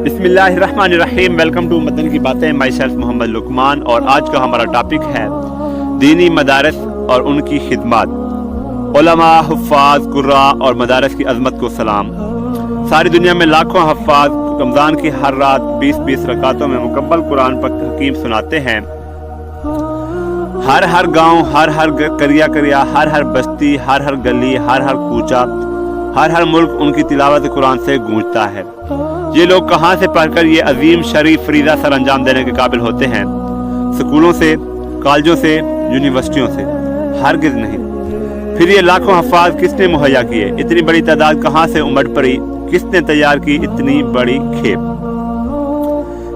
बिस्मिल्लाहिर्रहमानिर्रहीम। Welcome to Madan की बातें। माई सेल्फ मोहम्मद लुकमान, और आज का हमारा टॉपिक है दीनी मदारस और उनकी खिदमत। उलमा, हुफ़ाज़, कुर्रा और मदारस की अज़मत को सलाम। सारी दुनिया में लाखों हफ़ाज़ रमज़ान की हर रात 20-20 रकातों में मुकम्मल कुरान पाक हकीम सुनाते हैं। हर गांव, हर करिया, हर बस्ती, हर गली, हर कूचा, हर मुल्क उनकी तिलावत कुरान से गूंजता है। ये लोग कहाँ से पढ़कर ये अजीम शरीफ फरीज़ा सर अंजाम देने के काबिल होते हैं? स्कूलों से, कॉलेजों से, यूनिवर्सिटियों से? हरगिज़ नहीं। फिर ये लाखों हफ़ाज़ किसने मुहैया किए? इतनी बड़ी तादाद कहाँ से उमड़ पड़ी? किसने तैयार की इतनी बड़ी खेप?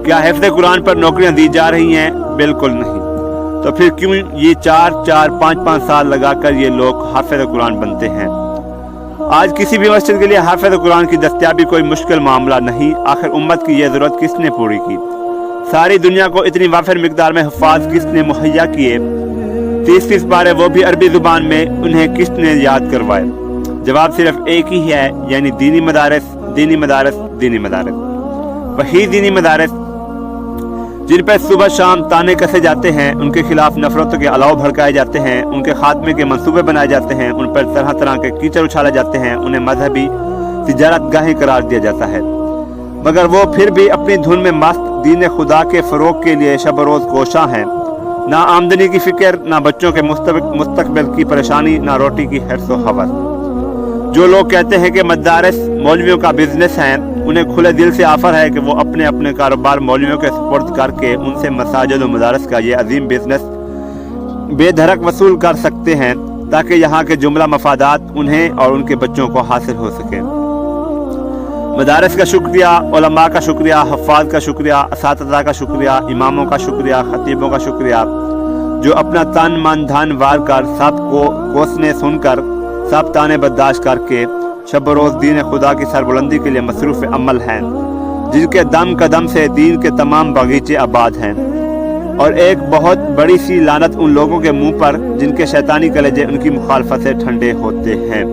क्या हिफ्ज़ कुरान पर नौकरियां दी जा रही हैं? बिल्कुल नहीं। तो फिर क्यों ये 4-4, 5-5 साल लगाकर ये लोग हाफ़िज़ कुरान बनते हैं? आज किसी भी मस्जिद के लिए हाफ़िज़ कुरान की दस्तयाबी कोई मुश्किल मामला नहीं। आखिर उम्मत की यह ज़रूरत किसने पूरी की? सारी दुनिया को इतनी वाफिर मिकदार में हुफ़ाज़ किसने मुहैया किए? 30-30 पारे, वो भी अरबी ज़ुबान में, उन्हें किसने याद करवाए? जवाब सिर्फ एक ही है, यानी दीनी मदारस, दीनी मदारस, दीनी मदारस। वही दीनी मदारस जिन पर सुबह शाम ताने कसे जाते हैं, उनके खिलाफ नफरतों के अलाव भड़काए जाते हैं, उनके खात्मे के मंसूबे बनाए जाते हैं, उन पर तरह तरह के कीचड़ उछाले जाते हैं, उन्हें मजहबी तिजारत गाहें करार दिया जाता है। मगर वो फिर भी अपनी धुन में मस्त दीन खुदा के फ़रोग के लिए शब रोज़ कोशा हैं। ना आमदनी की फ़िक्र, ना बच्चों के मुस्तकबिल की परेशानी, ना रोटी की हिर्स व हवस। जो लोग कहते हैं कि मदारस मौलवियों का बिजनेस है, उन्हें खुले दिल से ऑफर है कि वो अपने अपने कारोबार मौलवियों के सुपुर्द करके उनसे मसाजिद और मदारस का ये अजीम बिजनेस बेधड़क वसूल कर सकते हैं, ताकि यहाँ के जुमला मफादात उन्हें और उनके बच्चों को हासिल हो सके। मदारस का शुक्रिया, उलमा का शुक्रिया, हफ़ाज़ का शुक्रिया, असातिज़ा का शुक्रिया, इमामों का शुक्रिया, खतीबों का शुक्रिया, जो अपना तन मन धन वार कर, सबको कोसने सुनकर, सब ताने बर्दाश्त करके शब रोज़ दीन खुदा की सरबुलंदी के लिए मसरूफ़ अमल हैं, जिनके दम कदम से दीन के तमाम बगीचे आबाद हैं। और एक बहुत बड़ी सी लानत उन लोगों के मुंह पर जिनके शैतानी कलेजे उनकी मुखालफत से ठंडे होते हैं।